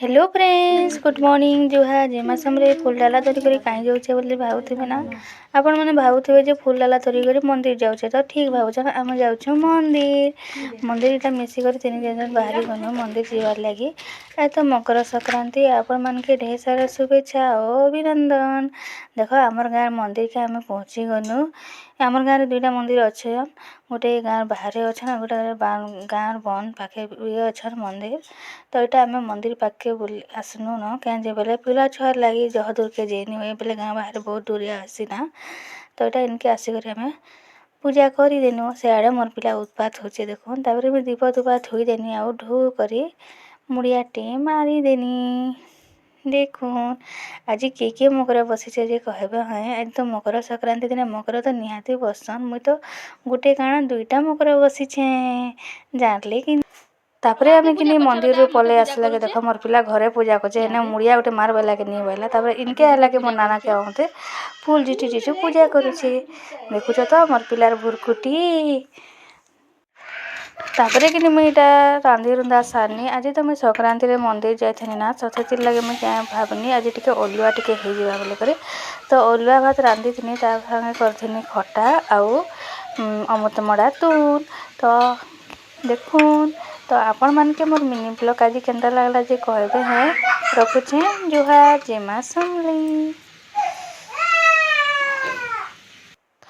Hello friends good morning Zuha जेमा समरे फूल डाला धरी करी कहीं जाऊे बोली भावुवे ना आपण मैंने भावुवे जे फूल डाला धरी करी मंदिर जाऊे तो ठीक भावुन आम जाऊँ मंदिर मंदिर मिसिक 3 दिन बाहरी गनु मंदिर जीवार लगी आज तो मकर संक्रांति आपण मान के ढेर सारा शुभेच्छा और अभिनंदन। देख आमर गाँव मंदिर के आम पहुँची गनु आमर गाँव दुईटा मंदिर अच्छे गोटे गाँव बाहर अच्छा गोटे गाँव बन पाखे ये अच्छा मंदिर तो यहाँ आम मंदिर पाखे आसनु न क्या बोले पिला छुआर लगी जह दूर के जेनी हुए बोले गाँव बाहर बहुत दूरिया आसीना तो यहाँ इनके आसिक आम पूजा करदेनु से आड़े मोर पिला उत्पात होचे देखुन तापर मैं दीप दुपा थुईदेनी आउ ढू कर मुड़ियाटे मारिदेनी। देखुन आज किए मकर बसीचे जे कहबे हाँ आज तो मकर संक्रांति दिन मकर तो निहाती बसन मुई तो गोटे काण दुईटा मकर बसीछे जानले कि तापरे आम कि मंदिर रू पले आसला के देख मोर पिला घरे पूजा करछे एने मुड़िया गोटे मार बेला के नहीं बैला तापर इनके आला के मोर नाना के मते फूल जिटी जिटी पूजा करुछे देखुछ तो मोर पिलार भुरकुटी तापरे कि मुईटा रांधि रुंधा सारनी आज तो मुझे संक्रांति रे मंदिर जाइथनी ना सथेतिर लगे मुझे क्या भावनी आज टिके ओलुआ टिके हो जावा बोले करे तो ओलुआ भात रांधि थी ता संगे करथनी खटा आउ अमृतमड़ा तून तो देखुन तो आपण मान के मोर मिनी ब्लॉग आज केनता लागला जे कहबे हैं रखुछे जुहा जेमा समली।